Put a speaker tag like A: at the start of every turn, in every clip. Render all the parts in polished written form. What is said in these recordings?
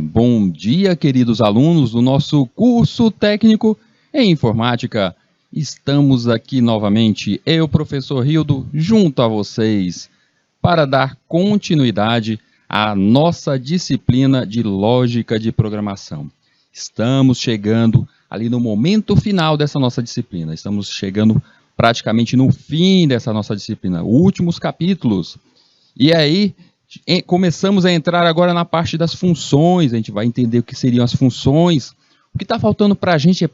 A: Bom dia, queridos alunos do nosso curso técnico em informática. Estamos aqui novamente, eu, professor Rildo, junto a vocês, para dar continuidade à nossa disciplina de lógica de programação. Estamos chegando ali no momento final dessa nossa disciplina, estamos chegando praticamente no fim dessa nossa disciplina, últimos capítulos. E aí, começamos a entrar agora na parte das funções, a gente vai entender o que seriam as funções. O que está faltando para a gente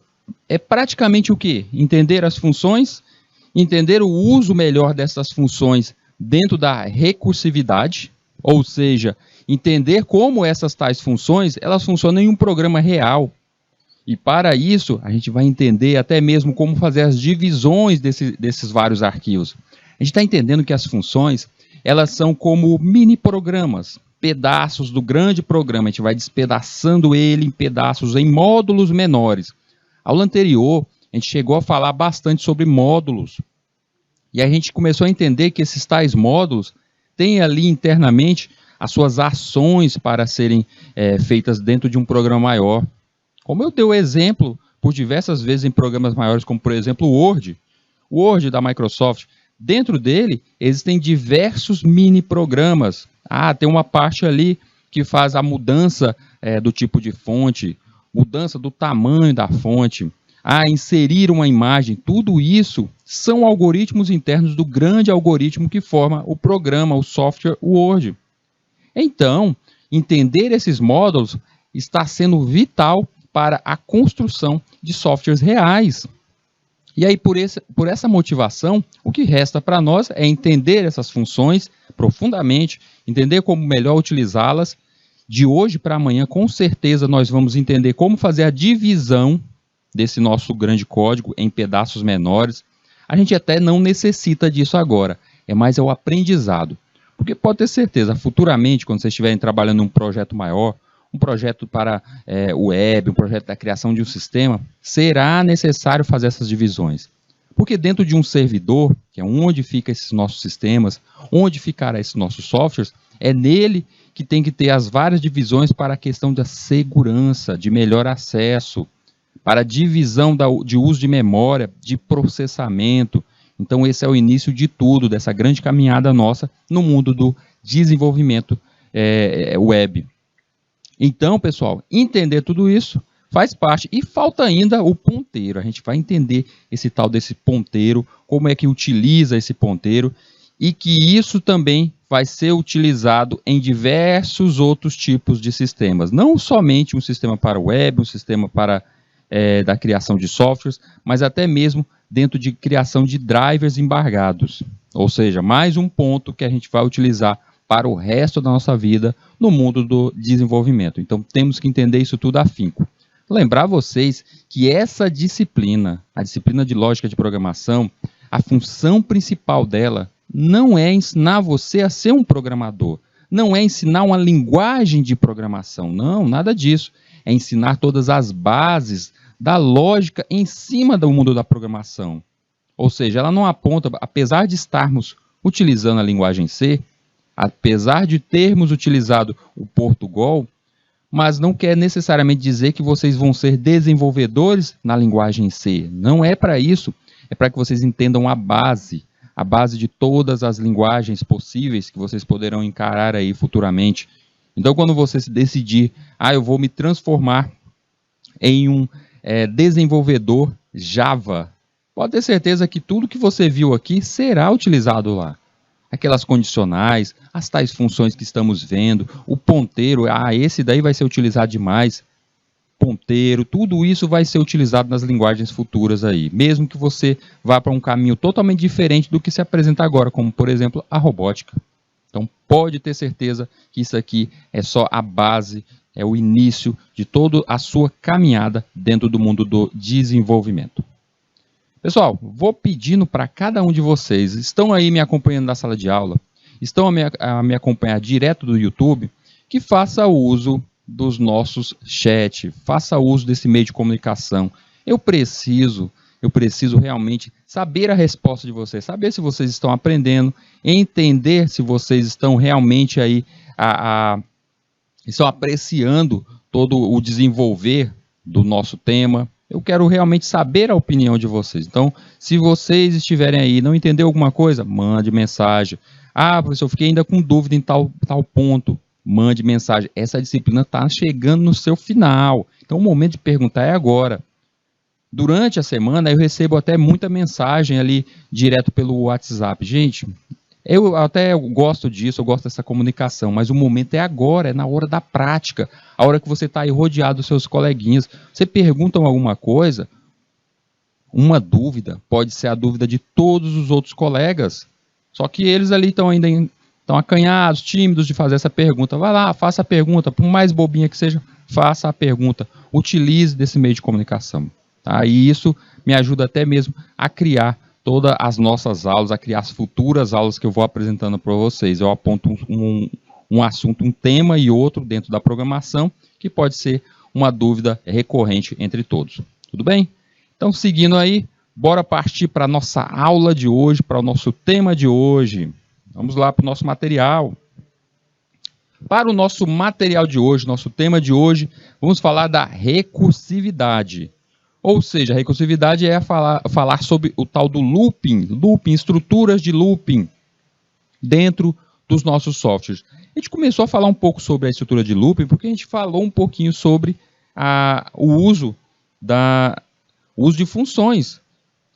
A: é praticamente o quê? Entender as funções, entender o uso melhor dessas funções dentro da recursividade, ou seja, entender como essas tais funções, elas funcionam em um programa real. E para isso, a gente vai entender até mesmo como fazer as divisões desses vários arquivos. A gente está entendendo que as funções, elas são como mini programas, pedaços do grande programa. A gente vai despedaçando ele em pedaços, em módulos menores. A aula anterior, a gente chegou a falar bastante sobre módulos. E a gente começou a entender que esses tais módulos têm ali internamente as suas ações para serem feitas dentro de um programa maior. Como eu dei o exemplo por diversas vezes em programas maiores, como por exemplo o Word da Microsoft. Dentro dele existem diversos mini programas. Tem uma parte ali que faz a mudança do tipo de fonte, mudança do tamanho da fonte, inserir uma imagem. Tudo isso são algoritmos internos do grande algoritmo que forma o programa, o software Word. Então, entender esses módulos está sendo vital para a construção de softwares reais. E aí, por essa motivação, o que resta para nós é entender essas funções profundamente, entender como melhor utilizá-las. De hoje para amanhã, com certeza, nós vamos entender como fazer a divisão desse nosso grande código em pedaços menores. A gente até não necessita disso agora, mais o aprendizado. Porque pode ter certeza, futuramente, quando vocês estiverem trabalhando em um projeto maior, um projeto para web, um projeto da criação de um sistema, será necessário fazer essas divisões. Porque dentro de um servidor, que é onde ficam esses nossos sistemas, onde ficarão esses nossos softwares, é nele que tem que ter as várias divisões para a questão da segurança, de melhor acesso, para a divisão de uso de memória, de processamento. Então esse é o início de tudo, dessa grande caminhada nossa no mundo do desenvolvimento web. Então, pessoal, entender tudo isso faz parte. E falta ainda o ponteiro. A gente vai entender esse tal desse ponteiro, como é que utiliza esse ponteiro, e que isso também vai ser utilizado em diversos outros tipos de sistemas. Não somente um sistema para web, um sistema para da criação de softwares, mas até mesmo dentro de criação de drivers embargados. Ou seja, mais um ponto que a gente vai utilizar para o resto da nossa vida no mundo do desenvolvimento. Então, temos que entender isso tudo afinco. Lembrar vocês que essa disciplina, a disciplina de lógica de programação, a função principal dela não é ensinar você a ser um programador, não é ensinar uma linguagem de programação, não, nada disso. É ensinar todas as bases da lógica em cima do mundo da programação. Ou seja, ela não aponta, apesar de estarmos utilizando a linguagem C, apesar de termos utilizado o Portugal, mas não quer necessariamente dizer que vocês vão ser desenvolvedores na linguagem C. Não é para isso, é para que vocês entendam a base de todas as linguagens possíveis que vocês poderão encarar aí futuramente. Então, quando você se decidir, eu vou me transformar em um desenvolvedor Java, pode ter certeza que tudo que você viu aqui será utilizado lá. Aquelas condicionais, as tais funções que estamos vendo, o ponteiro, esse daí vai ser utilizado demais, ponteiro, tudo isso vai ser utilizado nas linguagens futuras aí, mesmo que você vá para um caminho totalmente diferente do que se apresenta agora, como por exemplo a robótica. Então pode ter certeza que isso aqui é só a base, é o início de toda a sua caminhada dentro do mundo do desenvolvimento. Pessoal, vou pedindo para cada um de vocês, estão aí me acompanhando na sala de aula, estão a me acompanhar direto do YouTube, que faça uso dos nossos chats, faça uso desse meio de comunicação. Eu preciso realmente saber a resposta de vocês, saber se vocês estão aprendendo, entender se vocês estão realmente aí estão apreciando todo o desenvolver do nosso tema. Eu quero realmente saber a opinião de vocês. Então, se vocês estiverem aí e não entenderam alguma coisa, mande mensagem. Ah, professor, eu fiquei ainda com dúvida em tal ponto. Mande mensagem. Essa disciplina está chegando no seu final. Então, o momento de perguntar é agora. Durante a semana, eu recebo até muita mensagem ali, direto pelo WhatsApp. Gente, eu até gosto disso, eu gosto dessa comunicação, mas o momento é agora, é na hora da prática, a hora que você está aí rodeado dos seus coleguinhas. Você pergunta alguma coisa, uma dúvida, pode ser a dúvida de todos os outros colegas, só que eles ali estão ainda estão acanhados, tímidos de fazer essa pergunta. Vai lá, faça a pergunta, por mais bobinha que seja, faça a pergunta. Utilize desse meio de comunicação. Tá? E isso me ajuda até mesmo a criar todas as nossas aulas, a criar as futuras aulas que eu vou apresentando para vocês. Eu aponto um assunto, um tema e outro dentro da programação, que pode ser uma dúvida recorrente entre todos. Tudo bem? Então, seguindo aí, bora partir para a nossa aula de hoje, para o nosso tema de hoje. Vamos lá para o nosso material. Para o nosso material de hoje, nosso tema de hoje, vamos falar da recursividade. Ou seja, a recursividade é falar sobre o tal do looping, estruturas de looping dentro dos nossos softwares. A gente começou a falar um pouco sobre a estrutura de looping porque a gente falou um pouquinho sobre o uso de funções.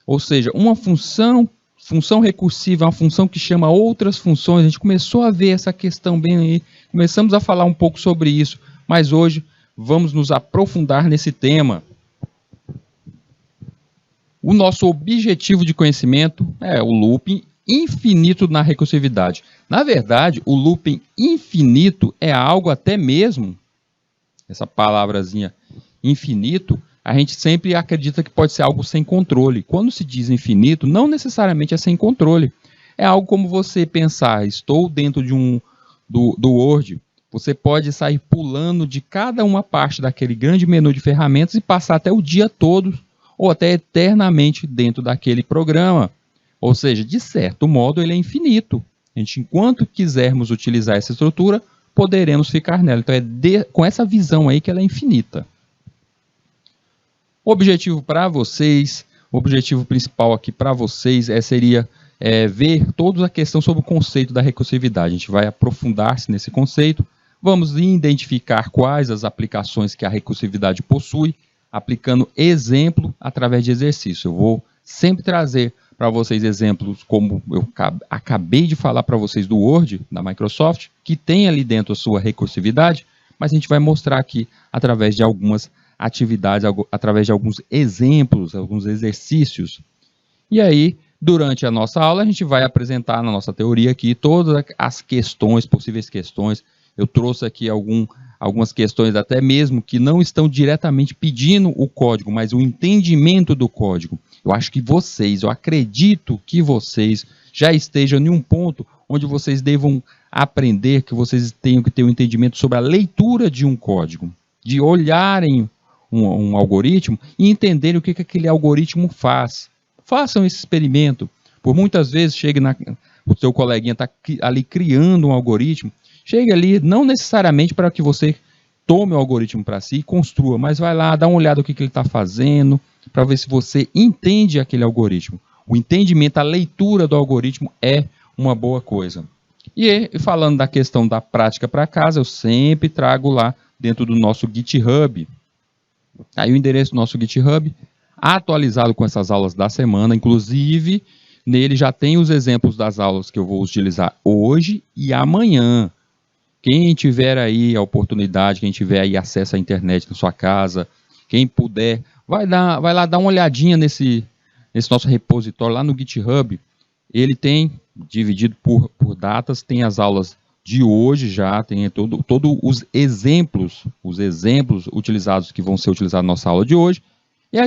A: Ou seja, uma função recursiva é uma função que chama outras funções. A gente começou a ver essa questão bem aí, começamos a falar um pouco sobre isso, mas hoje vamos nos aprofundar nesse tema. O nosso objetivo de conhecimento é o looping infinito na recursividade. Na verdade, o looping infinito é algo até mesmo, essa palavrazinha infinito, a gente sempre acredita que pode ser algo sem controle. Quando se diz infinito, não necessariamente é sem controle. É algo como você pensar, estou dentro do Word, você pode sair pulando de cada uma parte daquele grande menu de ferramentas e passar até o dia todo ou até eternamente dentro daquele programa. Ou seja, de certo modo, ele é infinito. A gente, enquanto quisermos utilizar essa estrutura, poderemos ficar nela. Então, com essa visão aí que ela é infinita. O objetivo para vocês, o objetivo principal aqui para vocês seria ver toda a questão sobre o conceito da recursividade. A gente vai aprofundar-se nesse conceito, vamos identificar quais as aplicações que a recursividade possui, aplicando exemplo através de exercício. Eu vou sempre trazer para vocês exemplos, como eu acabei de falar para vocês do Word, da Microsoft, que tem ali dentro a sua recursividade, mas a gente vai mostrar aqui através de algumas atividades, através de alguns exemplos, alguns exercícios. E aí, durante a nossa aula, a gente vai apresentar na nossa teoria aqui todas as questões, possíveis questões. Eu trouxe aqui algumas questões até mesmo que não estão diretamente pedindo o código, mas o entendimento do código. Eu acredito que vocês já estejam em um ponto onde vocês devam aprender, que vocês tenham que ter um entendimento sobre a leitura de um código, de olharem um algoritmo e entenderem o que aquele algoritmo faz. Façam esse experimento. Por muitas vezes, o seu coleguinha está ali criando um algoritmo, chega ali, não necessariamente para que você tome o algoritmo para si e construa, mas vai lá, dá uma olhada no que ele está fazendo, para ver se você entende aquele algoritmo. O entendimento, a leitura do algoritmo é uma boa coisa. E falando da questão da prática para casa, eu sempre trago lá dentro do nosso GitHub. Aí o endereço do nosso GitHub, atualizado com essas aulas da semana, inclusive nele já tem os exemplos das aulas que eu vou utilizar hoje e amanhã. Quem tiver aí a oportunidade, quem tiver aí acesso à internet na sua casa, quem puder, vai lá dar uma olhadinha nesse nosso repositório lá no GitHub. Ele tem dividido por datas, tem as aulas de hoje já, tem todos os exemplos utilizados que vão ser utilizados na nossa aula de hoje.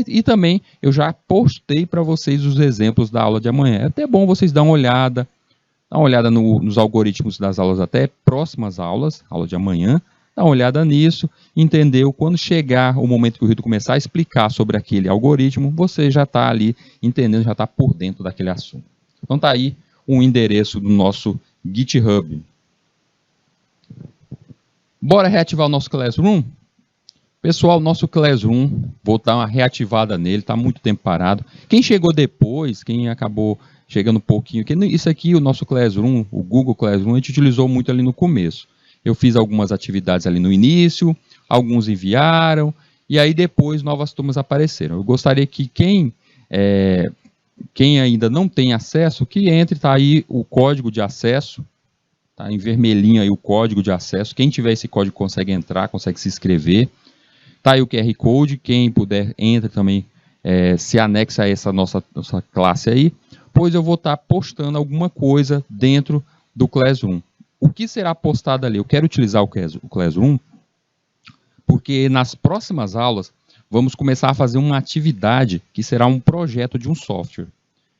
A: E também eu já postei para vocês os exemplos da aula de amanhã. É até bom vocês darem uma olhada. Dá uma olhada nos algoritmos das aulas até próximas aulas, aula de amanhã. Dá uma olhada nisso, entendeu? Quando chegar o momento que o Rildo começar a explicar sobre aquele algoritmo, você já está ali entendendo, já está por dentro daquele assunto. Então está aí o endereço do nosso GitHub. Bora reativar o nosso Classroom? Pessoal, nosso Classroom, vou dar uma reativada nele, está muito tempo parado. Quem chegou depois, quem acabou chegando um pouquinho, isso aqui, o nosso Classroom, o Google Classroom, a gente utilizou muito ali no começo. Eu fiz algumas atividades ali no início, alguns enviaram, e aí depois novas turmas apareceram. Eu gostaria que quem ainda não tem acesso, que entre, tá aí o código de acesso, tá em vermelhinho aí o código de acesso. Quem tiver esse código consegue entrar, consegue se inscrever. Tá aí o QR Code, quem puder entra também, se anexa a essa nossa classe aí, pois eu vou estar postando alguma coisa dentro do Classroom. O que será postado ali? Eu quero utilizar o Classroom porque nas próximas aulas vamos começar a fazer uma atividade que será um projeto de um software.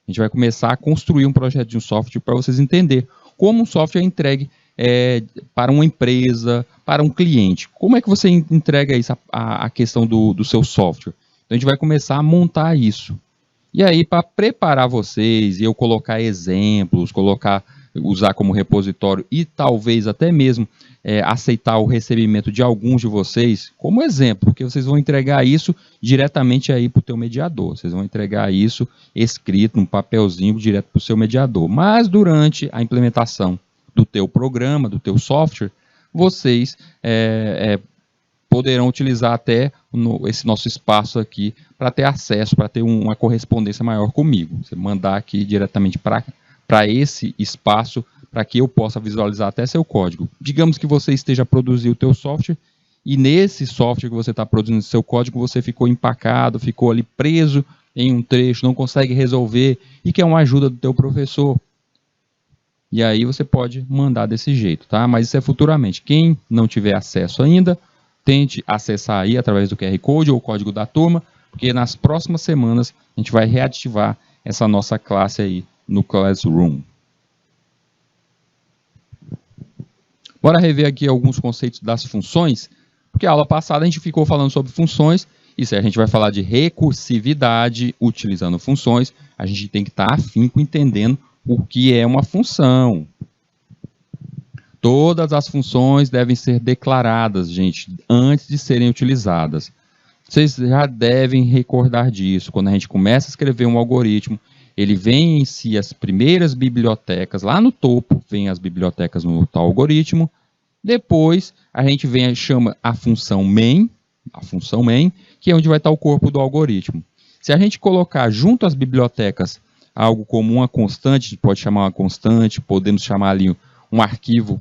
A: A gente vai começar a construir um projeto de um software para vocês entenderem como um software é entregue para uma empresa, para um cliente. Como é que você entrega isso, a questão do seu software? Então, a gente vai começar a montar isso. E aí, para preparar vocês, e eu colocar exemplos, usar como repositório e talvez até mesmo aceitar o recebimento de alguns de vocês como exemplo, porque vocês vão entregar isso diretamente aí para o teu mediador. Vocês vão entregar isso escrito num papelzinho direto para o seu mediador. Mas durante a implementação do teu programa, do teu software, vocês poderão utilizar até esse nosso espaço aqui para ter acesso, para ter uma correspondência maior comigo. Você mandar aqui diretamente para esse espaço, para que eu possa visualizar até seu código. Digamos que você esteja a produzir o teu software, e nesse software que você está produzindo seu código, você ficou empacado, ficou ali preso em um trecho, não consegue resolver, e quer uma ajuda do teu professor. E aí você pode mandar desse jeito, tá? Mas isso é futuramente. Quem não tiver acesso ainda, tente acessar aí através do QR Code ou o código da turma, porque nas próximas semanas a gente vai reativar essa nossa classe aí no Classroom. Bora rever aqui alguns conceitos das funções, porque a aula passada a gente ficou falando sobre funções, e se a gente vai falar de recursividade utilizando funções, a gente tem que estar afinco entendendo o que é uma função. Todas as funções devem ser declaradas, gente, antes de serem utilizadas. Vocês já devem recordar disso. Quando a gente começa a escrever um algoritmo, ele vem em si as primeiras bibliotecas, lá no topo, vem as bibliotecas no tal algoritmo. Depois, a gente chama a função main, que é onde vai estar o corpo do algoritmo. Se a gente colocar junto às bibliotecas algo como uma constante, a gente pode chamar uma constante, podemos chamar ali um arquivo,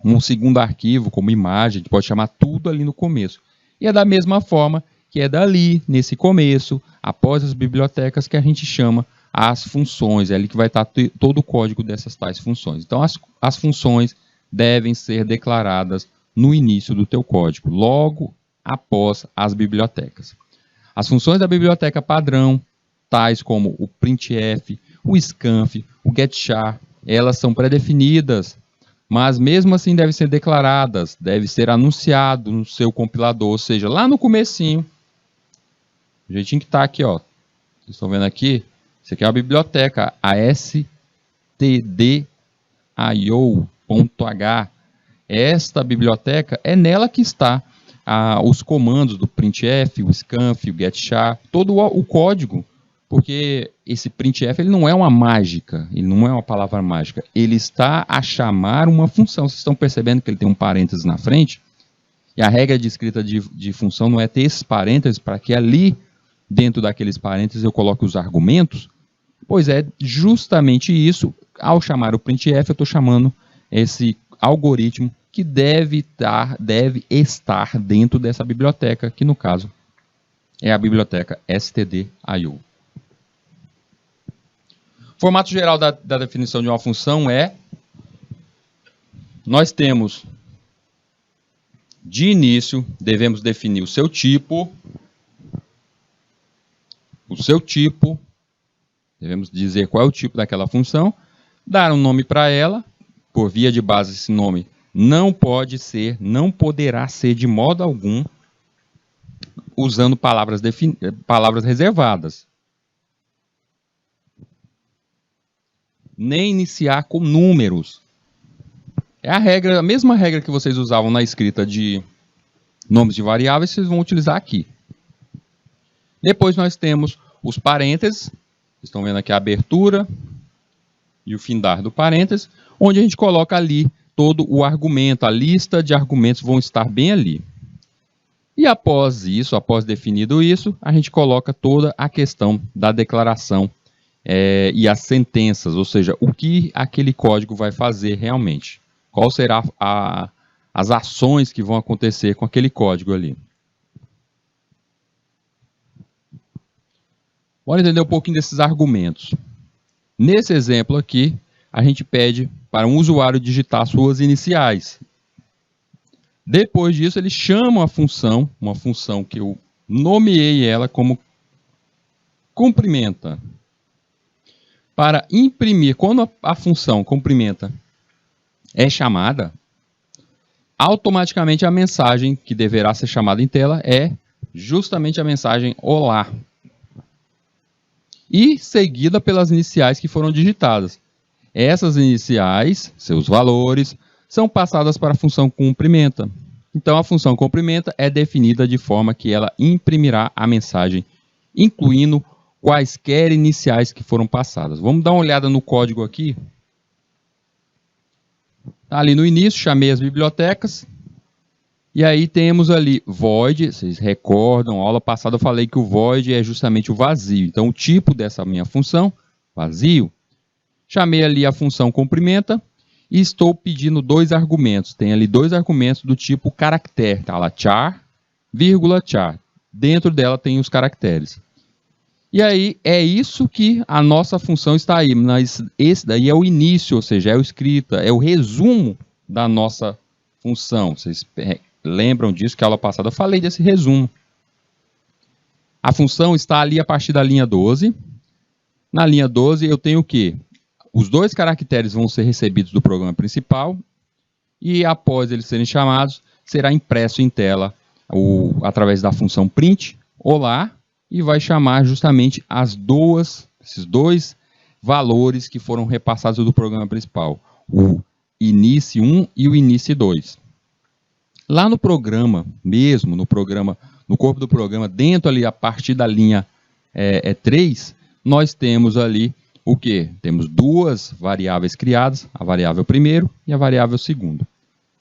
A: um segundo arquivo como imagem, a gente pode chamar tudo ali no começo. E é da mesma forma que é dali, nesse começo, após as bibliotecas, que a gente chama as funções. É ali que vai estar todo o código dessas tais funções. Então, as funções devem ser declaradas no início do teu código, logo após as bibliotecas. As funções da biblioteca padrão, tais como o printf, o scanf, o getchar, elas são pré-definidas, mas mesmo assim devem ser declaradas, deve ser anunciado no seu compilador, ou seja, lá no comecinho, o jeitinho que está aqui, ó, vocês estão vendo aqui, isso aqui é uma biblioteca, a stdio.h. Esta biblioteca é nela que está os comandos do printf, o scanf, o getchar, todo o código, porque esse printf ele não é uma mágica, ele não é uma palavra mágica, ele está a chamar uma função. Vocês estão percebendo que ele tem um parênteses na frente? E a regra de escrita de função não é ter esses parênteses para que ali, dentro daqueles parênteses, eu coloque os argumentos? Pois é, justamente isso. Ao chamar o printf, eu estou chamando esse algoritmo que deve estar dentro dessa biblioteca, que no caso é a biblioteca stdio. O formato geral da definição de uma função nós temos, de início, devemos definir o seu tipo, devemos dizer qual é o tipo daquela função, dar um nome para ela, por via de base esse nome não poderá ser de modo algum usando palavras reservadas. Nem iniciar com números. É a regra, a mesma regra que vocês usavam na escrita de nomes de variáveis, vocês vão utilizar aqui. Depois nós temos os parênteses. Estão vendo aqui a abertura e o findar do parênteses, onde a gente coloca ali todo o argumento, a lista de argumentos vão estar bem ali. E após isso, após definido isso, a gente coloca toda a questão da declaração e as sentenças, ou seja, o que aquele código vai fazer realmente. Qual será as ações que vão acontecer com aquele código ali. Bora entender um pouquinho desses argumentos. Nesse exemplo aqui, a gente pede para um usuário digitar suas iniciais. Depois disso, ele chama uma função que eu nomeei ela como cumprimenta. Para imprimir, quando a função cumprimenta é chamada, automaticamente a mensagem que deverá ser chamada em tela é justamente a mensagem olá. E seguida pelas iniciais que foram digitadas. Essas iniciais, seus valores, são passadas para a função cumprimenta. Então, a função cumprimenta é definida de forma que ela imprimirá a mensagem, incluindo quaisquer iniciais que foram passadas. Vamos dar uma olhada no código aqui. Ali no início, chamei as bibliotecas. E aí temos ali void, vocês recordam, na aula passada eu falei que o void é justamente o vazio. Então, o tipo dessa minha função, vazio, chamei ali a função cumprimenta e estou pedindo dois argumentos. Tem ali dois argumentos do tipo caractere, tá lá char, vírgula char. Dentro dela tem os caracteres. E aí é isso que a nossa função está aí. Mas esse daí é o início, ou seja, é o escrita, é o resumo da nossa função. Vocês lembram disso que a aula passada eu falei desse resumo. A função está ali a partir da linha 12. Na linha 12 eu tenho o quê? Os dois caracteres vão ser recebidos do programa principal e após eles serem chamados, será impresso em tela através da função print, olá, e vai chamar justamente esses dois valores que foram repassados do programa principal, o inice 1 e o inice 2. Lá no programa mesmo, no corpo do programa, dentro ali, a partir da linha 3, nós temos ali o quê? Temos duas variáveis criadas, a variável primeiro e a variável segundo.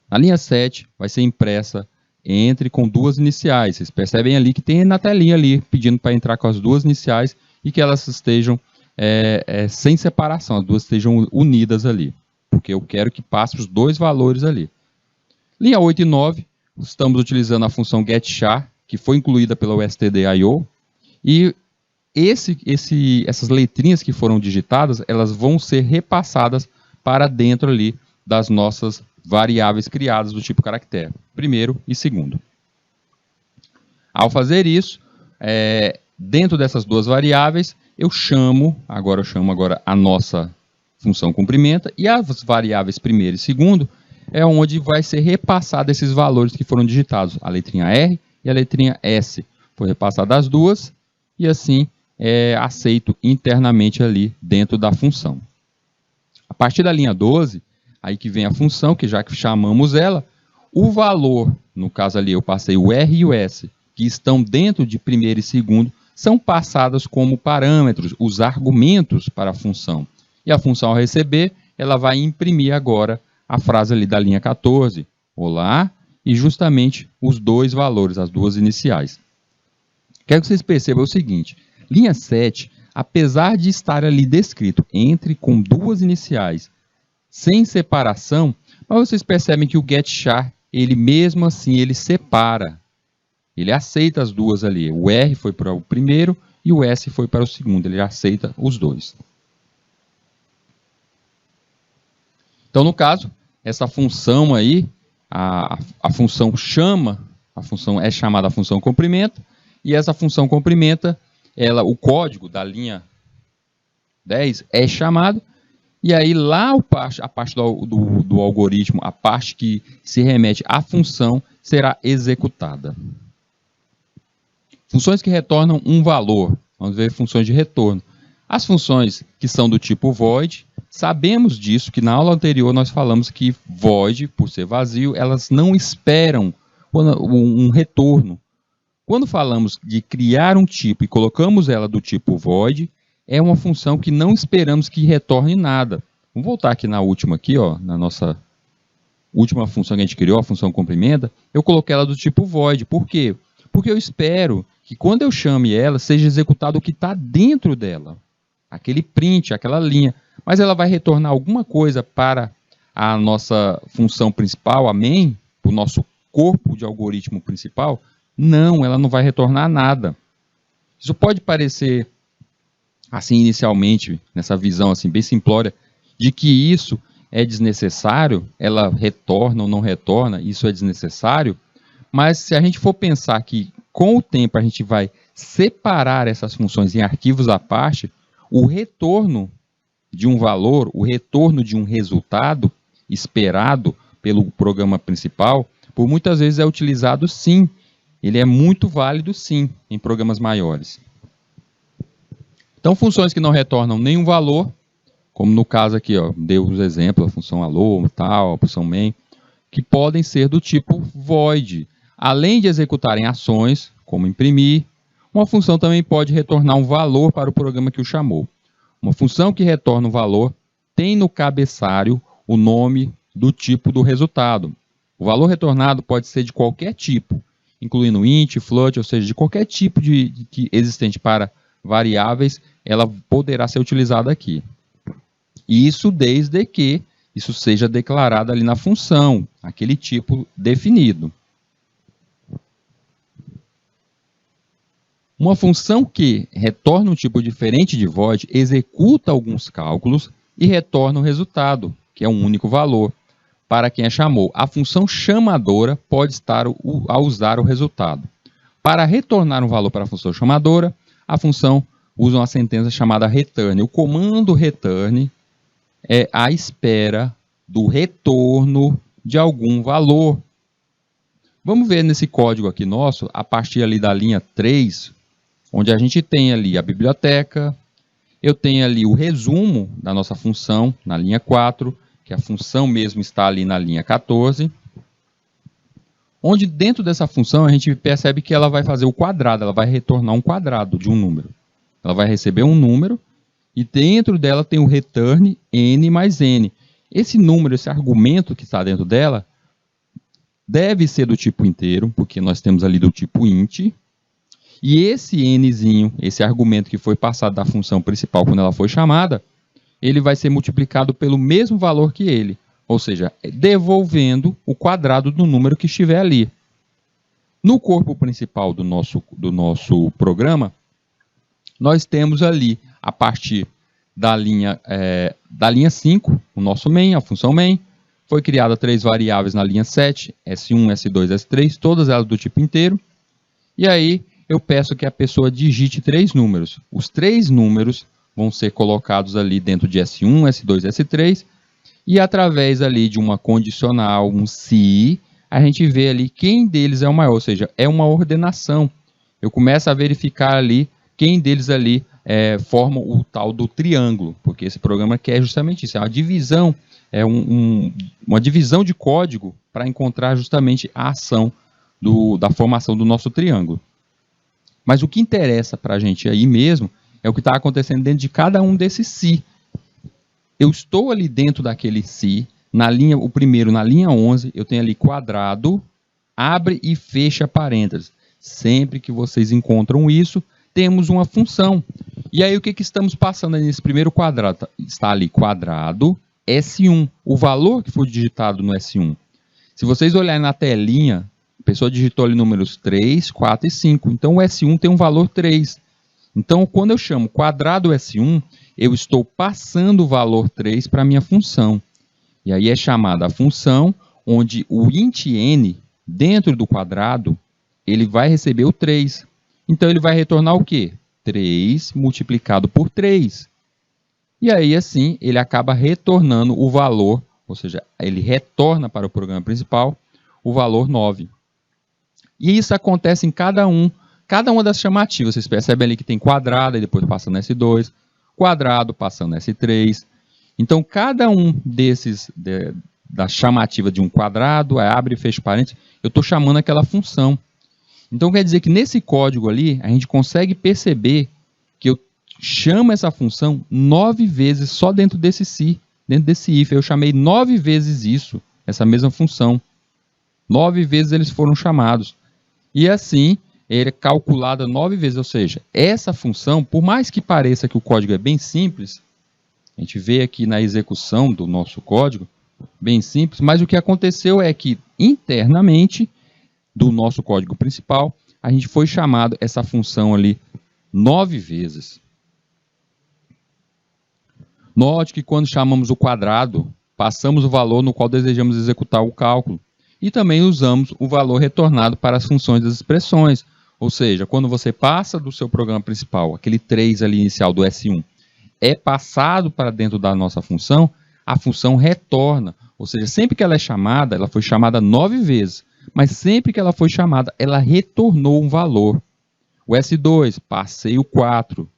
A: Na linha 7, vai ser impressa entre com duas iniciais. Vocês percebem ali que tem na telinha ali, pedindo para entrar com as duas iniciais e que elas estejam sem separação, as duas estejam unidas ali, porque eu quero que passe os dois valores ali. Linha 8 e 9, estamos utilizando a função getChar, que foi incluída pela stdio, e essas letrinhas que foram digitadas, elas vão ser repassadas para dentro ali das nossas variáveis criadas do tipo caractere, primeiro e segundo. Ao fazer isso, dentro dessas duas variáveis, eu chamo agora a nossa função cumprimenta, e as variáveis primeiro e segundo é onde vai ser repassado esses valores que foram digitados, a letrinha R e a letrinha S. Foi repassada as duas e assim é aceito internamente ali dentro da função. A partir da linha 12, aí que vem a função, que já que chamamos ela, o valor, no caso ali eu passei o R e o S, que estão dentro de primeiro e segundo, são passados como parâmetros, os argumentos para a função. E a função ao receber, ela vai imprimir agora a frase ali da linha 14, olá, e justamente os dois valores, as duas iniciais. Quero que vocês percebam o seguinte, linha 7, apesar de estar ali descrito entre com duas iniciais, sem separação, mas vocês percebem que o getChar, ele mesmo assim, ele separa. Ele aceita as duas ali. O R foi para o primeiro e o S foi para o segundo. Ele aceita os dois. Então, no caso, essa função aí, a função é chamada a função comprimenta, e essa função comprimenta, o código da linha 10 é chamado, e aí lá a parte do algoritmo, a parte que se remete à função, será executada. Funções que retornam um valor. Vamos ver funções de retorno. As funções que são do tipo void Sabemos disso, que na aula anterior nós falamos que void, por ser vazio, elas não esperam um retorno. Quando falamos de criar um tipo e colocamos ela do tipo void, é uma função que não esperamos que retorne nada. Vamos voltar aqui na última, na nossa última função que a gente criou, a função comprimenta. Eu coloquei ela do tipo void. Por quê? Porque eu espero que quando eu chame ela, seja executado o que está dentro dela. Aquele print, aquela linha. Mas ela vai retornar alguma coisa para a nossa função principal, a main, o nosso corpo de algoritmo principal? Não, ela não vai retornar nada. Isso pode parecer, assim, inicialmente, nessa visão assim, bem simplória, de que isso é desnecessário, ela retorna ou não retorna, isso é desnecessário, mas se a gente for pensar que com o tempo a gente vai separar essas funções em arquivos à parte, o retorno de um valor, o retorno de um resultado esperado pelo programa principal, por muitas vezes é utilizado sim. Ele é muito válido sim em programas maiores. Então, funções que não retornam nenhum valor, como no caso aqui, deu os exemplos, a função allo, tal, a função main, que podem ser do tipo void. Além de executarem ações, como imprimir, uma função também pode retornar um valor para o programa que o chamou. Uma função que retorna um valor tem no cabeçalho o nome do tipo do resultado. O valor retornado pode ser de qualquer tipo, incluindo int, float, ou seja, de qualquer tipo que existente para variáveis, ela poderá ser utilizada aqui. E isso desde que isso seja declarado ali na função, aquele tipo definido. Uma função que retorna um tipo diferente de void executa alguns cálculos e retorna o resultado, que é um único valor, para quem a chamou. A função chamadora pode estar a usar o resultado. Para retornar um valor para a função chamadora, a função usa uma sentença chamada return. O comando return é a espera do retorno de algum valor. Vamos ver nesse código aqui nosso, a partir ali da linha 3, onde a gente tem ali a biblioteca, eu tenho ali o resumo da nossa função na linha 4, que a função mesmo está ali na linha 14, onde dentro dessa função a gente percebe que ela vai fazer o quadrado, ela vai retornar um quadrado de um número. Ela vai receber um número e dentro dela tem o return n mais n. Esse número, esse argumento que está dentro dela, deve ser do tipo inteiro, porque nós temos ali do tipo int. E esse nzinho, esse argumento que foi passado da função principal quando ela foi chamada, ele vai ser multiplicado pelo mesmo valor que ele. Ou seja, devolvendo o quadrado do número que estiver ali. No corpo principal do nosso programa, nós temos ali, a partir da linha 5, o nosso main, a função main. Foi criada 3 variáveis na linha 7, S1, S2, S3, todas elas do tipo inteiro. E aí eu peço que a pessoa digite 3 números. Os 3 números vão ser colocados ali dentro de S1, S2, S3. E através ali de uma condicional, um se, a gente vê ali quem deles é o maior. Ou seja, é uma ordenação. Eu começo a verificar ali quem deles ali forma o tal do triângulo. Porque esse programa quer justamente isso. É uma divisão, uma divisão de código para encontrar justamente a ação da formação do nosso triângulo. Mas o que interessa para a gente aí mesmo é o que está acontecendo dentro de cada um desses se. Eu estou ali dentro daquele se, o primeiro na linha 11, eu tenho ali quadrado, abre e fecha parênteses. Sempre que vocês encontram isso, temos uma função. E aí o que estamos passando nesse primeiro quadrado? Está ali quadrado, S1, o valor que foi digitado no S1. Se vocês olharem na telinha, a pessoa digitou ali números 3, 4 e 5. Então o S1 tem um valor 3. Então quando eu chamo quadrado S1, eu estou passando o valor 3 para a minha função. E aí é chamada a função onde o int n, dentro do quadrado, ele vai receber o 3. Então ele vai retornar o quê? 3 multiplicado por 3. E aí assim ele acaba retornando o valor, ou seja, ele retorna para o programa principal o valor 9. E isso acontece em cada uma das chamativas. Vocês percebem ali que tem quadrado, e depois passa no S2, quadrado passando no S3. Então, cada um desses, da chamativa de um quadrado, abre e fecha parênteses, eu estou chamando aquela função. Então, quer dizer que nesse código ali, a gente consegue perceber que eu chamo essa função 9 vezes só dentro desse si, dentro desse if. Eu chamei 9 vezes isso, essa mesma função. 9 vezes eles foram chamados. E assim, ele é calculada 9 vezes. Ou seja, essa função, por mais que pareça que o código é bem simples, a gente vê aqui na execução do nosso código, bem simples, mas o que aconteceu é que internamente do nosso código principal, a gente foi chamado essa função ali 9 vezes. Note que quando chamamos o quadrado, passamos o valor no qual desejamos executar o cálculo. E também usamos o valor retornado para as funções das expressões. Ou seja, quando você passa do seu programa principal, aquele 3 ali inicial do S1, é passado para dentro da nossa função, a função retorna. Ou seja, sempre que ela é chamada, ela foi chamada 9 vezes. Mas sempre que ela foi chamada, ela retornou um valor. O S2, passei o 4.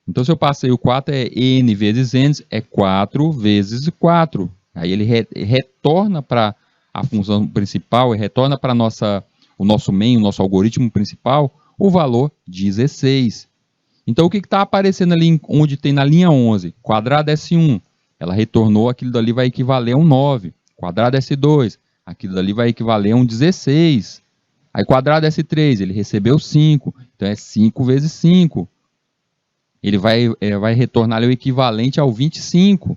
A: Então, se eu passei o 4, é n vezes n, é 4 vezes 4. Aí ele retorna para a função principal, e retorna para o nosso main, o nosso algoritmo principal, o valor 16. Então, o que está aparecendo ali onde tem na linha 11? Quadrado S1, ela retornou, aquilo dali vai equivaler a um 9. Quadrado S2, aquilo dali vai equivaler a um 16. Aí quadrado S3, ele recebeu 5. Então é 5 vezes 5. Ele vai retornar ali o equivalente ao 25.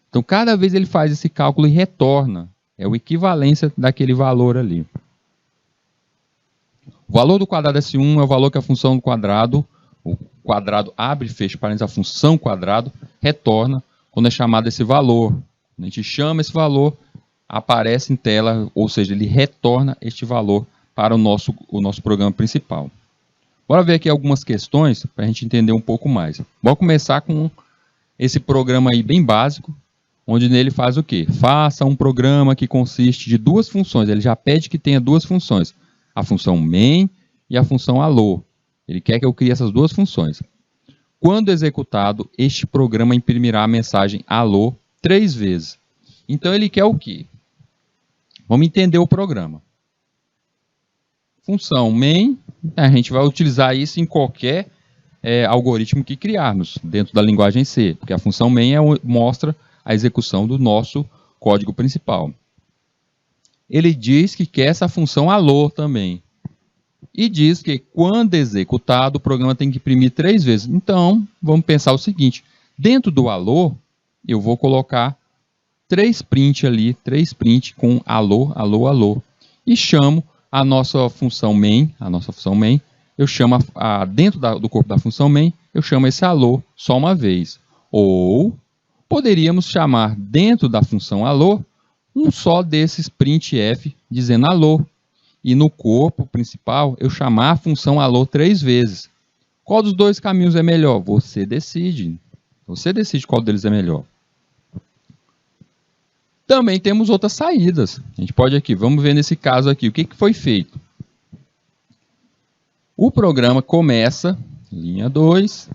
A: Então cada vez ele faz esse cálculo e retorna. É a equivalência daquele valor ali. O valor do quadrado S1 é o valor que a função do quadrado, o quadrado abre e fecha parênteses, a função quadrado, retorna quando é chamado esse valor. Quando a gente chama esse valor, aparece em tela, ou seja, ele retorna este valor para o nosso programa principal. Bora ver aqui algumas questões para a gente entender um pouco mais. Vamos começar com esse programa aí bem básico, onde nele faz o quê? Faça um programa que consiste de duas funções. Ele já pede que tenha duas funções, a função main e a função allo. Ele quer que eu crie essas duas funções. Quando executado, este programa imprimirá a mensagem allo 3 vezes. Então ele quer o quê? Vamos entender o programa. Função main, a gente vai utilizar isso em qualquer algoritmo que criarmos dentro da linguagem C, porque a função main mostra a execução do nosso código principal. Ele diz que quer essa função allo também. E diz que quando executado, o programa tem que imprimir 3 vezes. Então, vamos pensar o seguinte, dentro do allo, eu vou colocar 3 print ali, 3 print com allo, allo, allo. E chamo a nossa função main, eu chamo dentro do corpo da função main, eu chamo esse allo só uma vez. Ou poderíamos chamar dentro da função allo um só desses printf dizendo allo. E no corpo principal eu chamar a função allo 3 vezes. Qual dos dois caminhos é melhor? Você decide. Você decide qual deles é melhor. Também temos outras saídas. A gente pode aqui, vamos ver nesse caso aqui, o que foi feito. O programa começa, linha 2,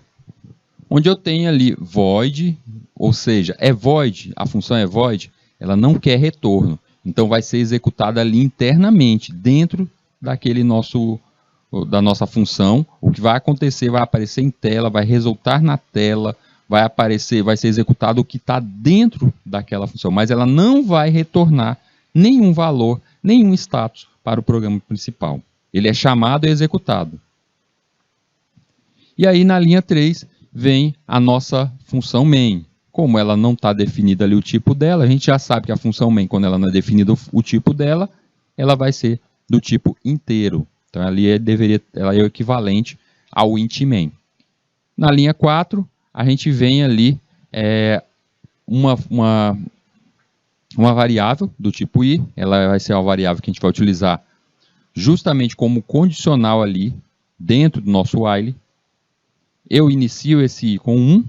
A: onde eu tenho ali void, ou seja, é void, a função é void, ela não quer retorno. Então vai ser executada ali internamente, dentro da nossa função. O que vai acontecer, vai aparecer em tela, vai resultar na tela, vai ser executado o que está dentro daquela função, mas ela não vai retornar nenhum valor, nenhum status para o programa principal. Ele é chamado e executado. E aí na linha 3 vem a nossa função main. Como ela não está definida ali o tipo dela, a gente já sabe que a função main, quando ela não é definido o tipo dela, ela vai ser do tipo inteiro. Então ali ela é o equivalente ao int main. Na linha 4, a gente vem ali uma variável do tipo i, ela vai ser uma variável que a gente vai utilizar justamente como condicional ali dentro do nosso while. Eu inicio esse i com 1,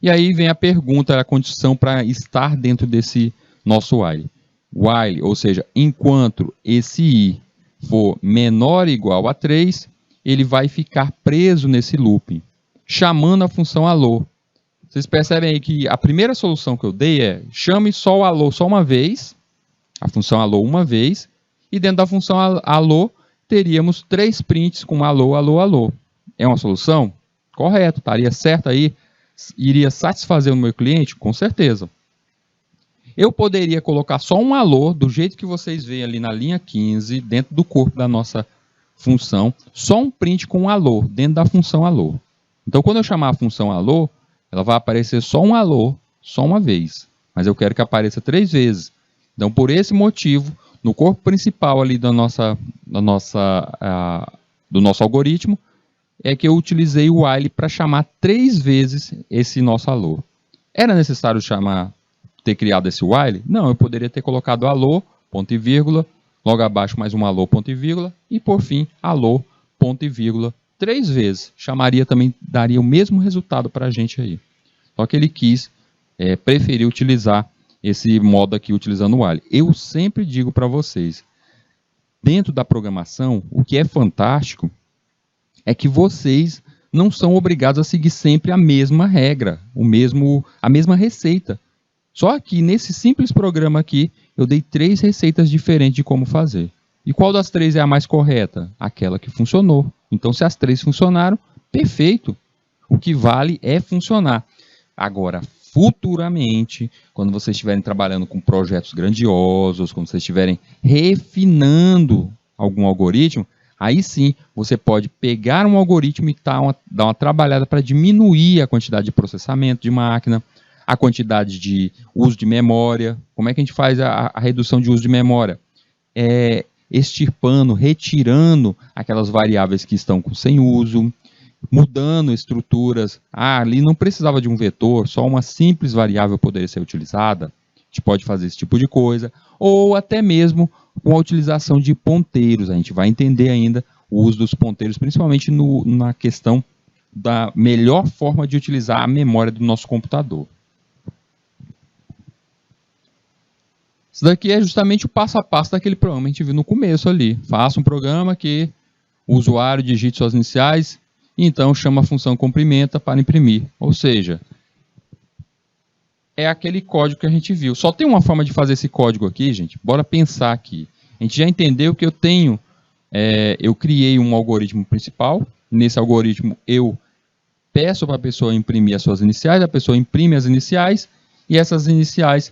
A: e aí vem a pergunta, a condição para estar dentro desse nosso while. While, ou seja, enquanto esse i for menor ou igual a 3, ele vai ficar preso nesse looping, chamando a função allo. Vocês percebem aí que a primeira solução que eu dei é chame só o alô só uma vez, a função alô uma vez, e dentro da função alô teríamos 3 prints com alô, alô, alô. É uma solução? Correto, estaria certo aí? Iria satisfazer o meu cliente? Com certeza. Eu poderia colocar só um alô, do jeito que vocês veem ali na linha 15, dentro do corpo da nossa função, só um print com um alô, dentro da função alô. Então, quando eu chamar a função alô, ela vai aparecer só um alô, só uma vez. Mas eu quero que apareça 3 vezes. Então, por esse motivo, no corpo principal ali do nosso algoritmo, é que eu utilizei o while para chamar 3 vezes esse nosso alô. Era necessário ter criado esse while? Não, eu poderia ter colocado alô, ponto e vírgula, logo abaixo mais um alô, ponto e vírgula, e por fim, alô, ponto e vírgula, 3 vezes. Chamaria também, daria o mesmo resultado para a gente aí. Só que ele preferiu utilizar esse modo aqui, utilizando o while. Eu sempre digo para vocês, dentro da programação, o que é fantástico é que vocês não são obrigados a seguir sempre a mesma regra, a mesma receita. Só que nesse simples programa aqui, eu dei 3 receitas diferentes de como fazer. E qual das 3 é a mais correta? Aquela que funcionou. Então, se as 3 funcionaram, perfeito. O que vale é funcionar. Agora, futuramente, quando vocês estiverem trabalhando com projetos grandiosos, quando vocês estiverem refinando algum algoritmo, aí sim, você pode pegar um algoritmo e dar uma trabalhada para diminuir a quantidade de processamento de máquina, a quantidade de uso de memória. Como é que a gente faz a redução de uso de memória? Extirpando, retirando aquelas variáveis que estão sem uso, mudando estruturas. Ali não precisava de um vetor, só uma simples variável poderia ser utilizada. A gente pode fazer esse tipo de coisa. Ou até mesmo com a utilização de ponteiros. A gente vai entender ainda o uso dos ponteiros, principalmente na questão da melhor forma de utilizar a memória do nosso computador. Isso daqui é justamente o passo a passo daquele programa que a gente viu no começo ali. Faça um programa que o usuário digite suas iniciais e então chama a função comprimenta para imprimir. Ou seja, é aquele código que a gente viu. Só tem uma forma de fazer esse código aqui, gente. Bora pensar aqui. A gente já entendeu que eu criei um algoritmo principal. Nesse algoritmo eu peço para a pessoa imprimir as suas iniciais, a pessoa imprime as iniciais e essas iniciais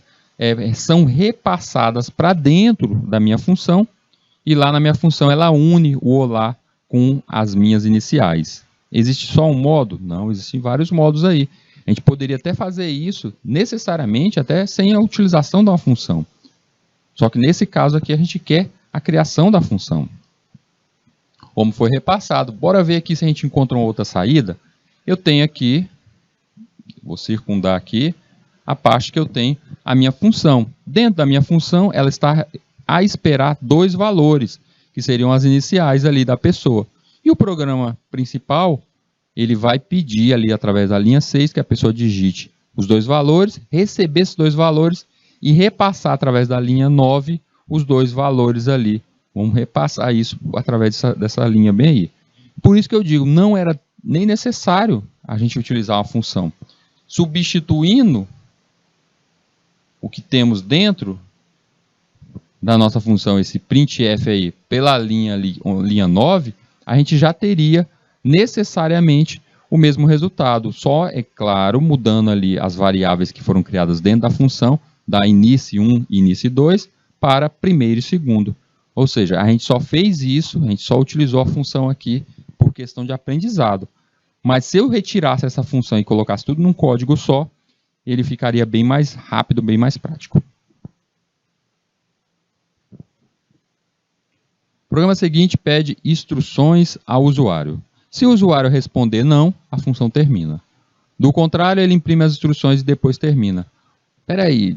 A: são repassadas para dentro da minha função e lá na minha função ela une o olá com as minhas iniciais. Existe só um modo? Não, existem vários modos aí. A gente poderia até fazer isso necessariamente até sem a utilização de uma função. Só que nesse caso aqui a gente quer a criação da função. Como foi repassado. Bora ver aqui se a gente encontra uma outra saída. Eu tenho aqui, vou circundar aqui, a parte que eu tenho a minha função. Dentro da minha função, ela está a esperar 2 valores, que seriam as iniciais ali da pessoa. E o programa principal, ele vai pedir ali através da linha 6 que a pessoa digite os 2 valores, receber esses 2 valores e repassar através da linha 9 os 2 valores ali. Vamos repassar isso através dessa linha bem aí. Por isso que eu digo, não era nem necessário a gente utilizar uma função. Substituindo o que temos dentro da nossa função, esse printf aí, pela linha 9, a gente já teria necessariamente o mesmo resultado. Só, é claro, mudando ali as variáveis que foram criadas dentro da função, da inice1 e inice2, para primeiro e segundo. Ou seja, a gente só fez isso, a gente só utilizou a função aqui por questão de aprendizado. Mas se eu retirasse essa função e colocasse tudo num código só, ele ficaria bem mais rápido, bem mais prático. O programa seguinte pede instruções ao usuário. Se o usuário responder não, a função termina. Do contrário, ele imprime as instruções e depois termina. Espera aí,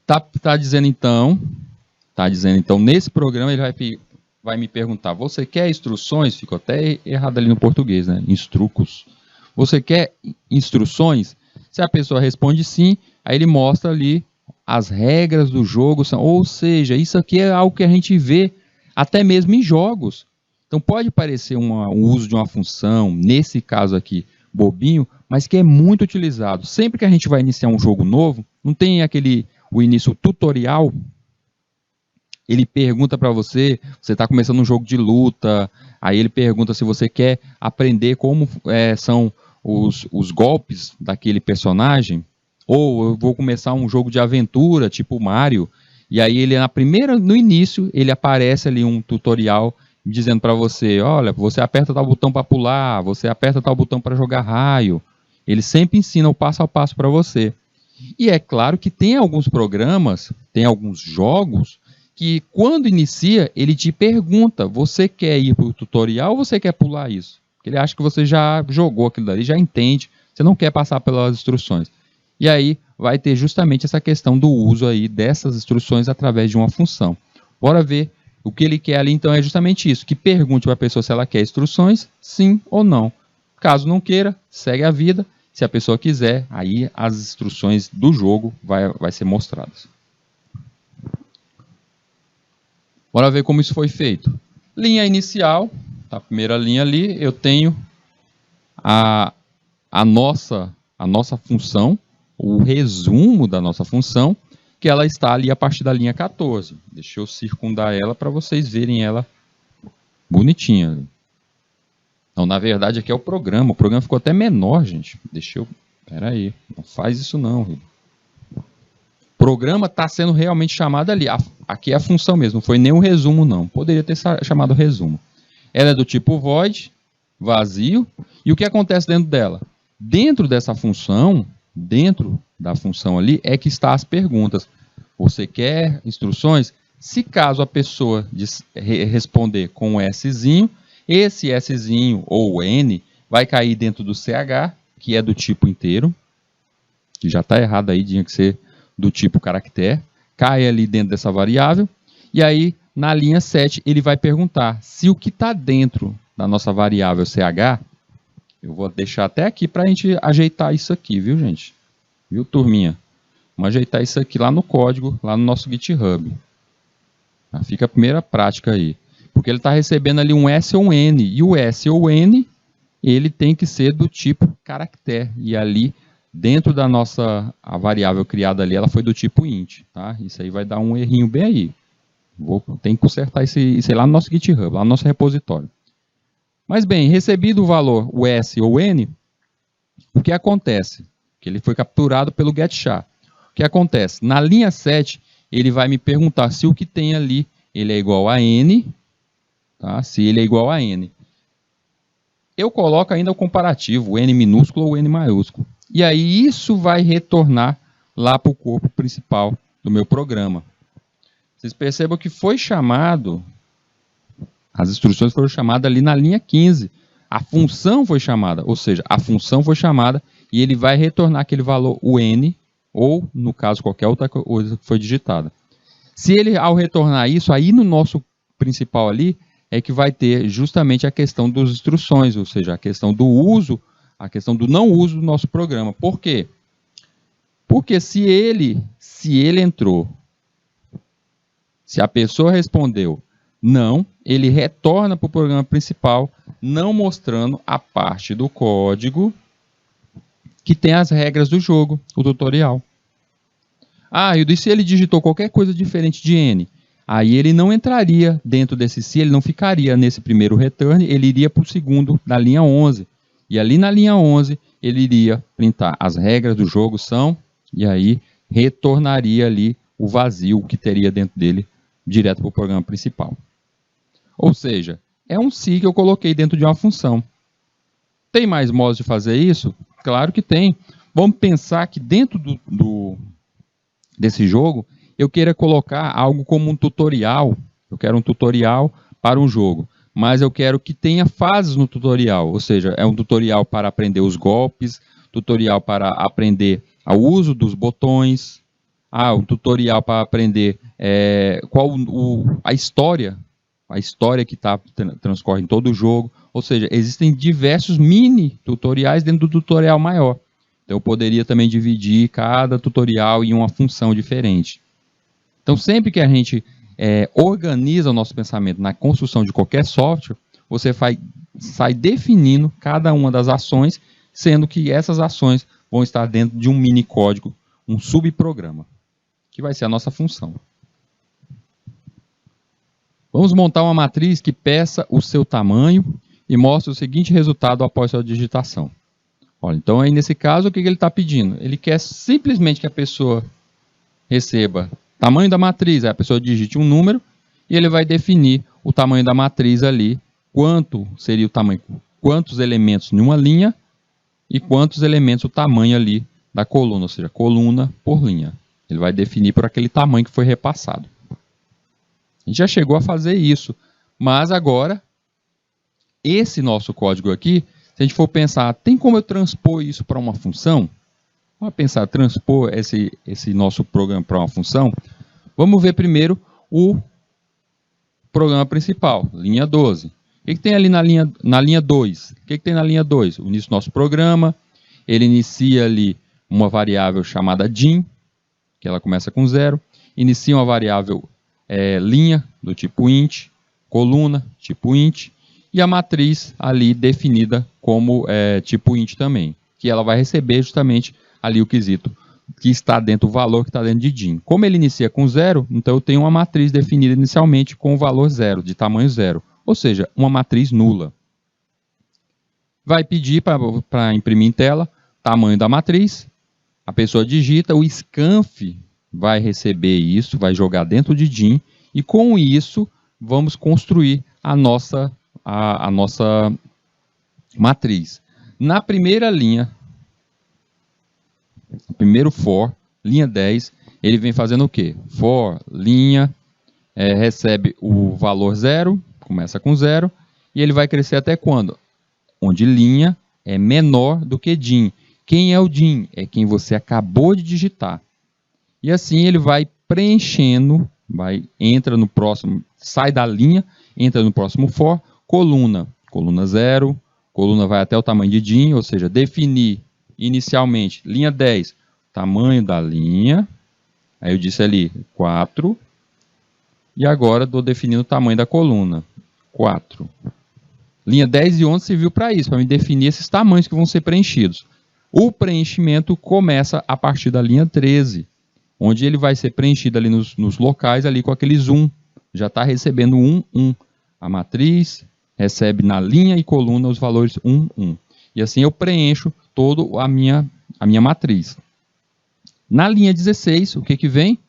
A: tá dizendo então, nesse programa ele vai me perguntar, você quer instruções? Ficou até errado ali no português, né? Instrucos. Você quer instruções? Se a pessoa responde sim, aí ele mostra ali as regras do jogo. Ou seja, isso aqui é algo que a gente vê até mesmo em jogos. Então pode parecer o uso de uma função, nesse caso aqui, bobinho, mas que é muito utilizado. Sempre que a gente vai iniciar um jogo novo, não tem o início tutorial. Ele pergunta para você está começando um jogo de luta, aí ele pergunta se você quer aprender como são os golpes daquele personagem, ou eu vou começar um jogo de aventura, tipo Mario, e aí ele no início, ele aparece ali um tutorial dizendo para você, olha, você aperta tal botão para pular, você aperta tal botão para jogar raio. Ele sempre ensina o passo a passo para você. E é claro que tem alguns programas, tem alguns jogos, que quando inicia, ele te pergunta, você quer ir para o tutorial ou você quer pular isso? Porque ele acha que você já jogou aquilo dali, já entende, você não quer passar pelas instruções. E aí vai ter justamente essa questão do uso aí dessas instruções através de uma função. Bora ver o que ele quer ali, então, é justamente isso, que pergunte para a pessoa se ela quer instruções, sim ou não. Caso não queira, segue a vida. Se a pessoa quiser, aí as instruções do jogo vai ser mostradas. Bora ver como isso foi feito. Linha inicial, a primeira linha ali, eu tenho a nossa função, o resumo da nossa função, que ela está ali a partir da linha 14. Deixa eu circundar ela para vocês verem ela bonitinha. Não, na verdade aqui é o programa ficou até menor, gente. Pera aí, não faz isso não, Rio. O programa está sendo realmente chamado ali. Aqui é a função mesmo, não foi nem um resumo não. Poderia ter chamado resumo. Ela é do tipo void, vazio. E o que acontece dentro dela? Dentro dessa função, dentro da função ali, é que está as perguntas. Você quer instruções? Se caso a pessoa responder com um Szinho, esse Szinho ou N vai cair dentro do CH, que é do tipo inteiro, que já está errado aí, tinha que ser do tipo caractere, cai ali dentro dessa variável, e aí na linha 7 ele vai perguntar se o que está dentro da nossa variável CH, eu vou deixar até aqui para a gente ajeitar isso aqui, viu gente? Viu turminha? Vamos ajeitar isso aqui lá no código, lá no nosso GitHub. Fica a primeira prática aí. Porque ele está recebendo ali um S ou um N, e o S ou N, ele tem que ser do tipo caractere, e ali dentro da nossa variável criada ali, ela foi do tipo int, tá? Isso aí vai dar um errinho bem aí. Tem que consertar isso aí lá no nosso GitHub, lá no nosso repositório. Mas bem, recebido o valor, o S ou N, o que acontece? Que ele foi capturado pelo getChar. O que acontece? Na linha 7, ele vai me perguntar se o que tem ali, ele é igual a N, tá? Se ele é igual a N. Eu coloco ainda o comparativo, o N minúsculo ou o N maiúsculo. E aí isso vai retornar lá para o corpo principal do meu programa. Vocês percebam que foi chamado, as instruções foram chamadas ali na linha 15. A função foi chamada, ou seja, a função foi chamada e ele vai retornar aquele valor, o N, ou, no caso, qualquer outra coisa que foi digitada. Se ele, ao retornar isso, aí no nosso principal ali, é que vai ter justamente a questão das instruções, ou seja, a questão do uso, a questão do não uso do nosso programa. Por quê? Porque se ele entrou, se a pessoa respondeu não, ele retorna para o programa principal, não mostrando a parte do código que tem as regras do jogo, o tutorial. E se ele digitou qualquer coisa diferente de N, aí ele não entraria dentro desse se, ele não ficaria nesse primeiro return, ele iria para o segundo, da linha 11. E ali na linha 11, ele iria printar as regras do jogo são, e aí retornaria ali o vazio que teria dentro dele, direto para o programa principal. Ou seja, é um se que eu coloquei dentro de uma função. Tem mais modos de fazer isso? Claro que tem. Vamos pensar que dentro desse jogo, eu queira colocar algo como um tutorial. Eu quero um tutorial para um jogo. Mas eu quero que tenha fases no tutorial. Ou seja, é um tutorial para aprender os golpes, tutorial para aprender o uso dos botões, um tutorial para aprender a história que transcorre em todo o jogo. Ou seja, existem diversos mini tutoriais dentro do tutorial maior. Então eu poderia também dividir cada tutorial em uma função diferente. Então sempre que a gente organiza o nosso pensamento na construção de qualquer software, você sai definindo cada uma das ações sendo que essas ações vão estar dentro de um mini código, um subprograma, que vai ser a nossa função. Vamos montar uma matriz que peça o seu tamanho e mostre o seguinte resultado após sua digitação. Olha, então aí nesse caso, o que ele está pedindo? Ele quer simplesmente que a pessoa receba tamanho da matriz, aí a pessoa digite um número e ele vai definir o tamanho da matriz ali, quanto seria o tamanho, quantos elementos em uma linha e quantos elementos o tamanho ali da coluna, ou seja, coluna por linha. Ele vai definir por aquele tamanho que foi repassado. A gente já chegou a fazer isso, mas agora, esse nosso código aqui, se a gente for pensar, tem como eu transpor isso para uma função? Vamos pensar, transpor esse nosso programa para uma função? Vamos ver primeiro o programa principal, linha 12. O que tem ali na linha 2? O que tem na linha 2? O início do nosso programa, ele inicia ali uma variável chamada dim, que ela começa com 0, inicia uma variável linha, do tipo int, coluna, tipo int, e a matriz ali definida como tipo int também, que ela vai receber justamente ali o quesito que está dentro, o valor que está dentro de dim. Como ele inicia com 0, então eu tenho uma matriz definida inicialmente com o valor 0, de tamanho 0, ou seja, uma matriz nula. Vai pedir para imprimir em tela tamanho da matriz, a pessoa digita, o scanf vai receber isso, vai jogar dentro de dim, e com isso vamos construir a nossa matriz. Na primeira linha, primeiro for, linha 10, ele vem fazendo o quê? For, linha, recebe o valor 0, começa com 0, e ele vai crescer até quando? Onde linha é menor do que dim. Quem é o dim? É quem você acabou de digitar. E assim ele vai preenchendo, entra no próximo, sai da linha, entra no próximo for, coluna 0, coluna vai até o tamanho de dim, ou seja, definir inicialmente, linha 10, tamanho da linha, aí eu disse ali 4, e agora estou definindo o tamanho da coluna, 4. Linha 10 e 11 serviu para isso, para me definir esses tamanhos que vão ser preenchidos. O preenchimento começa a partir da linha 13, onde ele vai ser preenchido ali nos locais, ali com aquele zoom. Já está recebendo 1, 1. A matriz recebe na linha e coluna os valores 1, 1. E assim eu preencho toda a minha matriz. Na linha 16, o que vem?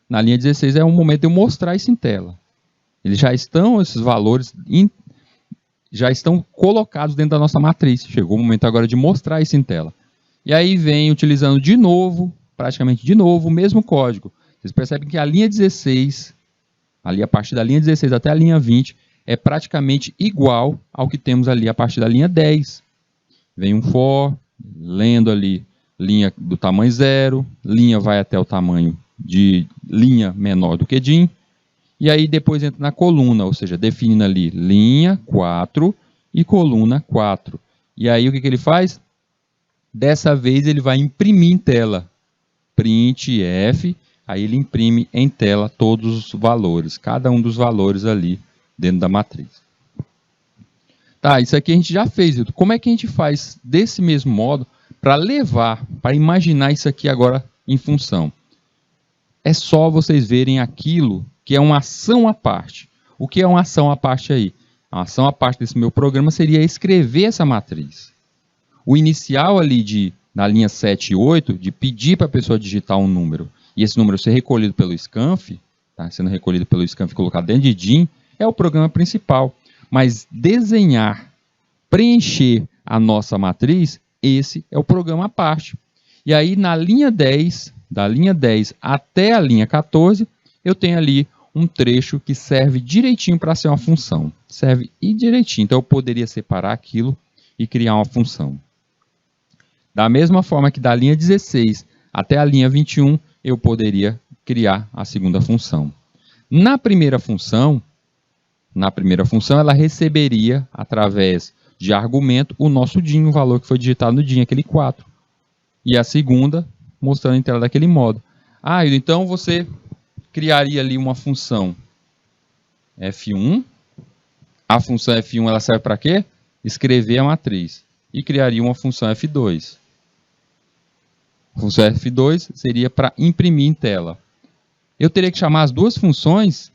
A: Na linha 16 é o momento de eu mostrar isso em tela. Eles já estão, esses valores, já estão colocados dentro da nossa matriz. Chegou o momento agora de mostrar isso em tela. E aí vem utilizando de novo, praticamente de novo, o mesmo código. Vocês percebem que a linha 16, ali a partir da linha 16 até a linha 20, é praticamente igual ao que temos ali a partir da linha 10. Vem um for, lendo ali, linha do tamanho 0, linha vai até o tamanho de linha menor do que dim, e aí depois entra na coluna, ou seja, definindo ali linha 4 e coluna 4. E aí o que ele faz? Dessa vez ele vai imprimir em tela, printf, aí ele imprime em tela todos os valores, cada um dos valores ali dentro da matriz. Tá, isso aqui a gente já fez, Hilton. Como é que a gente faz desse mesmo modo para levar, para imaginar isso aqui agora em função? É só vocês verem aquilo que é uma ação à parte. O que é uma ação à parte aí? A ação à parte desse meu programa seria escrever essa matriz. O inicial ali na linha 7 e 8, de pedir para a pessoa digitar um número, e esse número ser recolhido pelo scanf, tá? Sendo recolhido pelo scanf e colocado dentro de dim, é o programa principal. Mas desenhar, preencher a nossa matriz, esse é o programa à parte. E aí na linha 10, da linha 10 até a linha 14, eu tenho ali um trecho que serve direitinho para ser uma função. Serve direitinho, então eu poderia separar aquilo e criar uma função. Da mesma forma que da linha 16 até a linha 21, eu poderia criar a segunda função. Na primeira função, ela receberia, através de argumento, o nosso dim, o valor que foi digitado no dim, aquele 4. E a segunda, mostrando em tela daquele modo. Ah, então você criaria ali uma função F1. A função F1 ela serve para quê? Escrever a matriz. e criaria uma função F2. A função F2 seria para imprimir em tela. Eu teria que chamar as duas funções?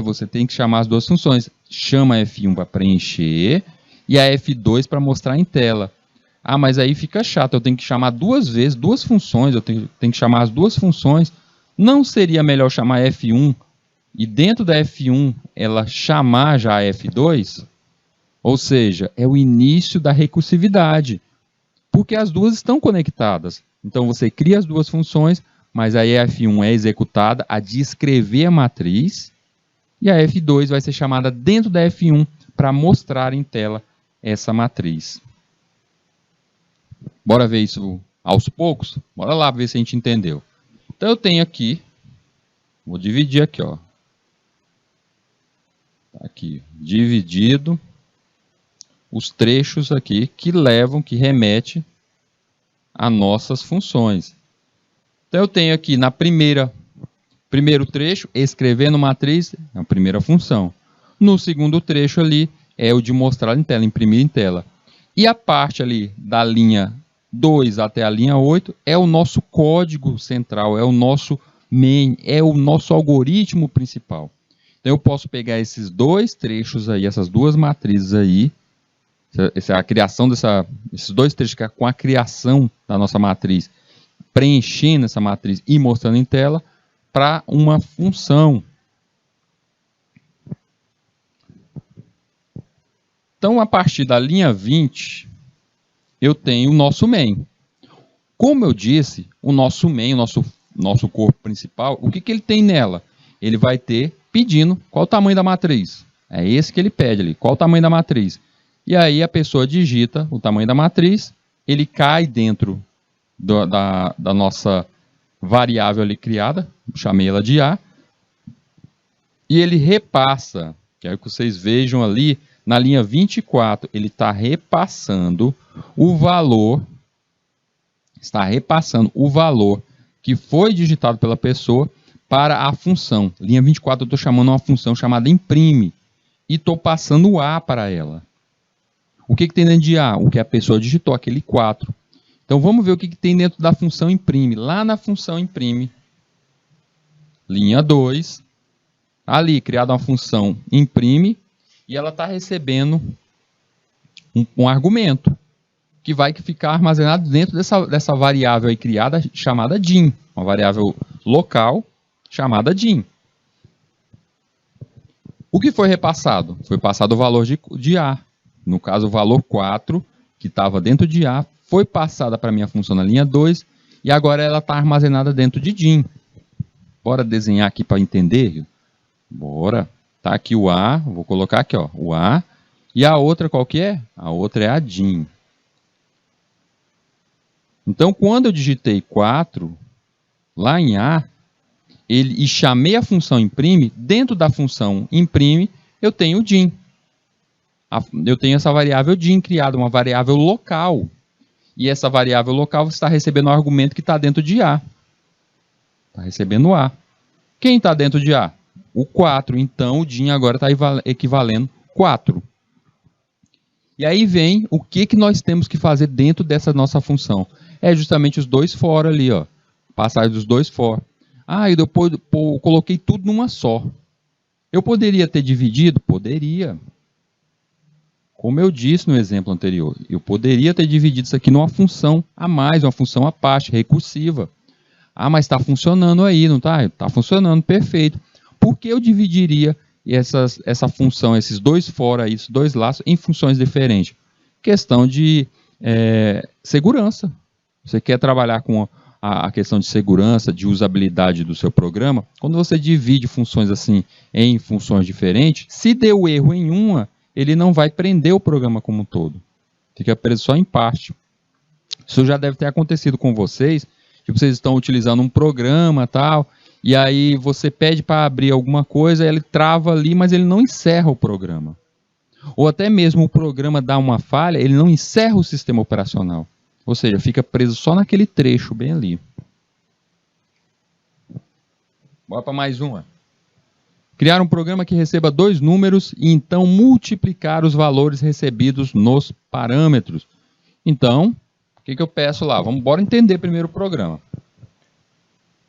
A: Você tem que chamar as duas funções. Chama a F1 para preencher e a F2 para mostrar em tela. Ah, mas aí fica chato, eu tenho que chamar duas vezes, duas funções, eu tenho que chamar as duas funções. Não seria melhor chamar F1 e dentro da F1 ela chamar já a F2? Ou seja, é o início da recursividade, porque as duas estão conectadas. Então você cria as duas funções, mas aí a F1 é executada a de escrever a matriz, e a F2 vai ser chamada dentro da F1 para mostrar em tela essa matriz. Bora ver isso aos poucos? Bora lá ver se a gente entendeu. Então eu tenho aqui, vou dividir aqui, ó. Aqui, dividido os trechos aqui que remete a nossas funções. Então eu tenho aqui na primeiro trecho, escrevendo matriz, é a primeira função. No segundo trecho ali, é o de mostrar em tela, imprimir em tela. E a parte ali da linha 2 até a linha 8 é o nosso código central, é o nosso main, é o nosso algoritmo principal. Então eu posso pegar esses dois trechos aí, essas duas matrizes aí, a criação esses dois trechos com a criação da nossa matriz, preenchendo essa matriz e mostrando em tela, para uma função. Então, a partir da linha 20, eu tenho o nosso main. Como eu disse, o nosso main, o nosso corpo principal, o que ele tem nela? Ele vai ter pedindo qual o tamanho da matriz. É esse que ele pede ali, qual o tamanho da matriz. E aí a pessoa digita o tamanho da matriz, ele cai dentro da nossa variável ali criada, chamei ela de A, e ele repassa, quero que vocês vejam ali, na linha 24, ele está repassando o valor, que foi digitado pela pessoa para a função. Linha 24 eu estou chamando uma função chamada imprime, e estou passando o A para ela. O que tem dentro de A? O que a pessoa digitou, aquele 4. Então vamos ver o que tem dentro da função imprime. Lá na função imprime, linha 2, ali criada uma função imprime, e ela está recebendo um argumento, que vai ficar armazenado dentro dessa variável aí criada, chamada DIN, uma variável local chamada DIN. O que foi repassado? Foi passado o valor de A. No caso, o valor 4, que estava dentro de A, foi passada para a minha função na linha 2, e agora ela está armazenada dentro de DIN. Bora desenhar aqui para entender? Bora. Está aqui o A, vou colocar aqui, ó, o A. E a outra qual que é? A outra é a DIN. Então, quando eu digitei 4, lá em A, e chamei a função imprime, dentro da função imprime, eu tenho o DIN. Eu tenho essa variável DIN criada, uma variável local. E essa variável local está recebendo o argumento que está dentro de A. Está recebendo A. Quem está dentro de A? O 4. Então, o DIN agora está equivalendo 4. E aí vem o que nós temos que fazer dentro dessa nossa função. É justamente os dois for ali, ó. Passagem dos dois for. Ah, e depois coloquei tudo numa só. Eu poderia ter dividido? Poderia. Como eu disse no exemplo anterior, eu poderia ter dividido isso aqui numa função a mais, uma função à parte, recursiva. Ah, mas está funcionando aí, não está? Está funcionando, perfeito. Por que eu dividiria essa função, esses dois for aí, esses dois laços, em funções diferentes? Questão de segurança. Você quer trabalhar com a questão de segurança, de usabilidade do seu programa? Quando você divide funções assim em funções diferentes, se deu erro em uma, ele não vai prender o programa como um todo. Fica preso só em parte. Isso já deve ter acontecido com vocês. Tipo, vocês estão utilizando um programa tal, e aí você pede para abrir alguma coisa, ele trava ali, mas ele não encerra o programa. Ou até mesmo o programa dá uma falha, ele não encerra o sistema operacional. Ou seja, fica preso só naquele trecho bem ali. Bora para mais uma. Criar um programa que receba dois números e então multiplicar os valores recebidos nos parâmetros. Então, o que eu peço lá? Bora entender primeiro o programa.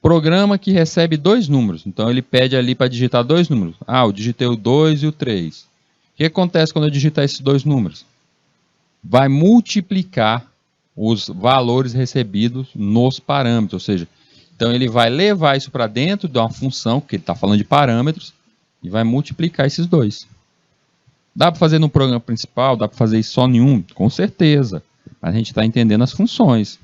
A: Programa que recebe dois números. Então, ele pede ali para digitar dois números. Eu digitei o 2 e o 3. O que acontece quando eu digitar esses dois números? Vai multiplicar os valores recebidos nos parâmetros. Ou seja, então ele vai levar isso para dentro de uma função, que ele está falando de parâmetros, e vai multiplicar esses dois. Dá para fazer no programa principal? Dá para fazer isso só em um? Com certeza. A gente está entendendo as funções.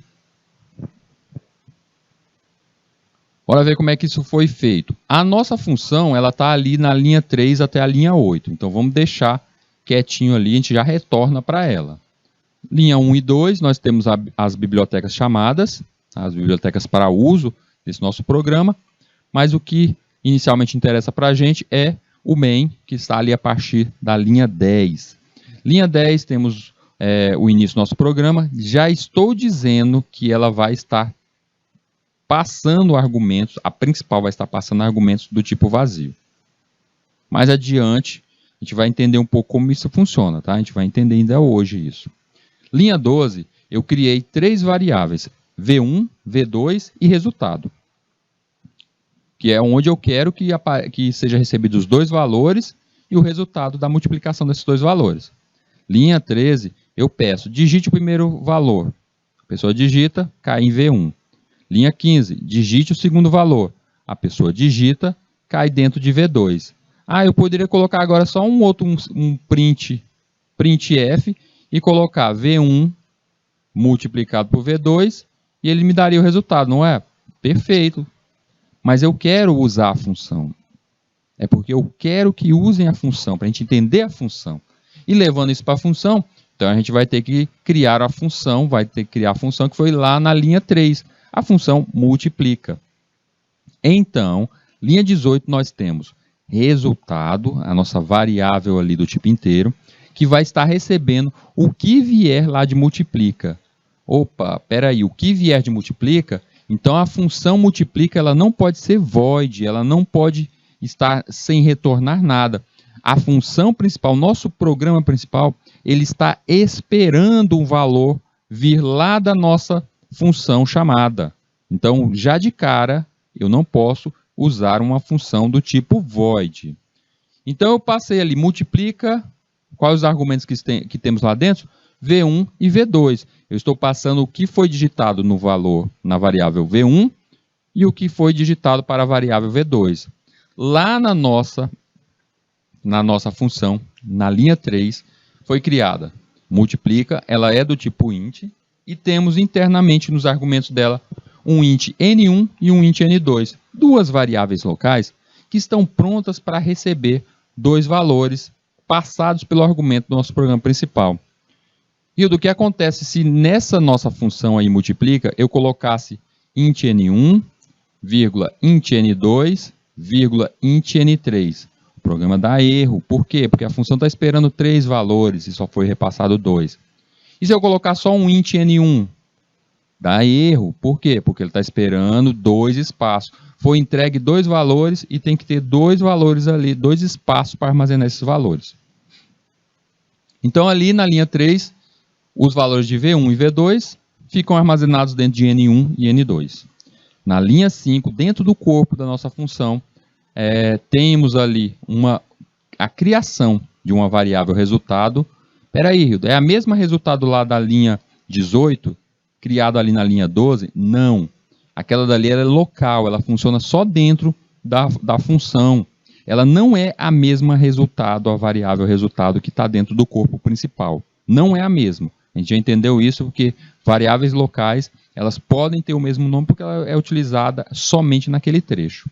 A: Bora ver como é que isso foi feito. A nossa função está ali na linha 3 até a linha 8. Então vamos deixar quietinho ali, a gente já retorna para ela. Linha 1 e 2, nós temos as bibliotecas chamadas, as bibliotecas para uso desse nosso programa, mas o que inicialmente interessa para a gente é o main, que está ali a partir da linha 10. Linha 10, temos o início do nosso programa. Já estou dizendo que ela vai estar passando argumentos, a principal vai estar passando argumentos do tipo vazio. Mais adiante, a gente vai entender um pouco como isso funciona, tá? A gente vai entender ainda hoje isso. Linha 12, eu criei três variáveis, V1, V2 e resultado, que é onde eu quero que seja recebido os dois valores e o resultado da multiplicação desses dois valores. Linha 13, eu peço, digite o primeiro valor. A pessoa digita, cai em V1. Linha 15, digite o segundo valor. A pessoa digita, cai dentro de V2. Eu poderia colocar agora só um printf e colocar V1 multiplicado por V2 e ele me daria o resultado, não é? Perfeito. Mas eu quero usar a função. É porque eu quero que usem a função, para a gente entender a função. E levando isso para a função, então a gente vai ter que criar a função, que foi lá na linha 3. A função multiplica. Então, linha 18 nós temos resultado, a nossa variável ali do tipo inteiro, que vai estar recebendo o que vier lá de multiplica. Opa, peraí, o que vier de multiplica, então a função multiplica ela não pode ser void, ela não pode estar sem retornar nada. A função principal, nosso programa principal, ele está esperando um valor vir lá da nossa função chamada. Então, já de cara, eu não posso usar uma função do tipo void. Então, eu passei ali, multiplica, quais os argumentos que temos lá dentro? V1 e V2. Eu estou passando o que foi digitado no valor, na variável V1, e o que foi digitado para a variável V2. Lá na nossa função, na linha 3, foi criada. Multiplica, ela é do tipo int, e temos internamente nos argumentos dela um int n1 e um int n2, duas variáveis locais que estão prontas para receber dois valores passados pelo argumento do nosso programa principal. E o que acontece se nessa nossa função aí multiplica, eu colocasse int n1, int n2, int n3. O programa dá erro. Por quê? Porque a função está esperando 3 valores e só foi repassado 2. E se eu colocar só um int n1? Dá erro. Por quê? Porque ele está esperando 2 espaços. Foi entregue 2 valores e tem que ter 2 valores ali, 2 espaços para armazenar esses valores. Então ali na linha 3, os valores de V1 e V2 ficam armazenados dentro de N1 e N2. Na linha 5, dentro do corpo da nossa função, temos ali a criação de uma variável resultado. Espera aí, Hildo, é a mesma resultado lá da linha 18, criado ali na linha 12? Não. Aquela dali ela é local, ela funciona só dentro da função. Ela não é a mesma resultado, a variável resultado que está dentro do corpo principal. Não é a mesma. A gente já entendeu isso porque variáveis locais, elas podem ter o mesmo nome porque ela é utilizada somente naquele trecho.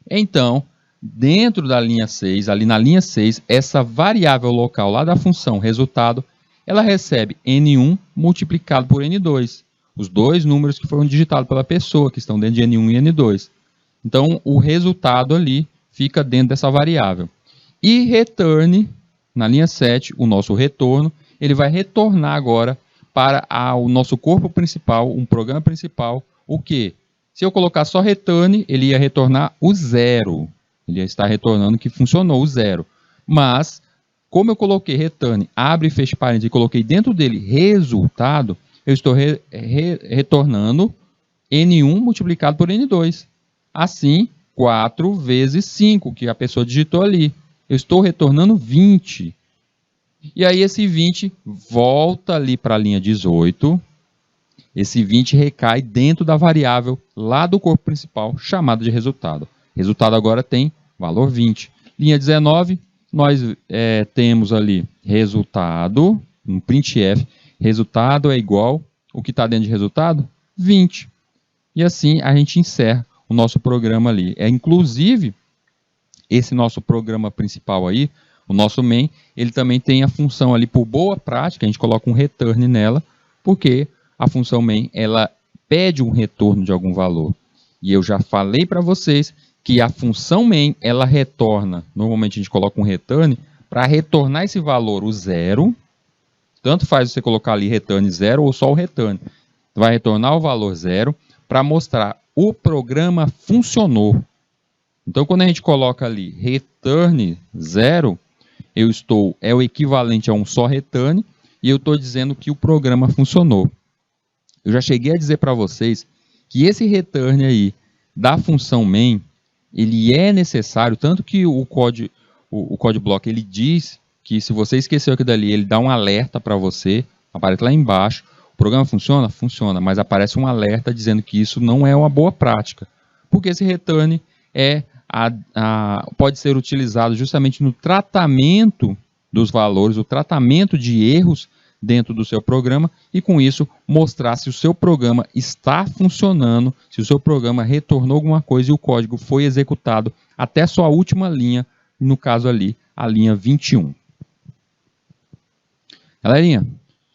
A: Então, dentro da linha 6, ali na linha 6, essa variável local lá da função resultado, ela recebe N1 multiplicado por N2. Os dois números que foram digitados pela pessoa, que estão dentro de N1 e N2. Então, o resultado ali fica dentro dessa variável. E return, na linha 7, o nosso retorno, ele vai retornar agora para o nosso corpo principal, um programa principal, o quê? Se eu colocar só return, ele ia retornar o 0. Ele está retornando que funcionou o 0. Mas, como eu coloquei return, abre e fecha parênteses, e coloquei dentro dele resultado, eu estou retornando N1 multiplicado por N2. Assim, 4 vezes 5, que a pessoa digitou ali. Eu estou retornando 20. E aí esse 20 volta ali para a linha 18. Esse 20 recai dentro da variável lá do corpo principal, chamada de resultado. Resultado agora tem valor 20. Linha 19, nós temos ali resultado, um printf, resultado é igual, o que está dentro de resultado? 20. E assim a gente encerra o nosso programa ali. Inclusive, esse nosso programa principal aí, o nosso main, ele também tem a função ali, por boa prática, a gente coloca um return nela, porque a função main, ela pede um retorno de algum valor. E eu já falei para vocês que a função main, ela retorna, normalmente a gente coloca um return, para retornar esse valor, o 0, tanto faz você colocar ali return 0 ou só o return. Vai retornar o valor 0 para mostrar o programa funcionou. Então, quando a gente coloca ali return 0, é o equivalente a um só return, e eu estou dizendo que o programa funcionou. Eu já cheguei a dizer para vocês que esse return aí da função main, ele é necessário, tanto que o code block ele diz que se você esqueceu aquilo dali, ele dá um alerta para você, aparece lá embaixo. O programa funciona? Funciona, mas aparece um alerta dizendo que isso não é uma boa prática, porque esse return pode ser utilizado justamente no tratamento dos valores, o tratamento de erros dentro do seu programa, e com isso mostrar se o seu programa está funcionando, se o seu programa retornou alguma coisa e o código foi executado até a sua última linha, no caso ali, a linha 21. Galerinha,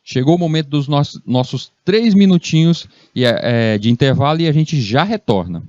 A: chegou o momento dos nossos 3 minutinhos de intervalo e a gente já retorna.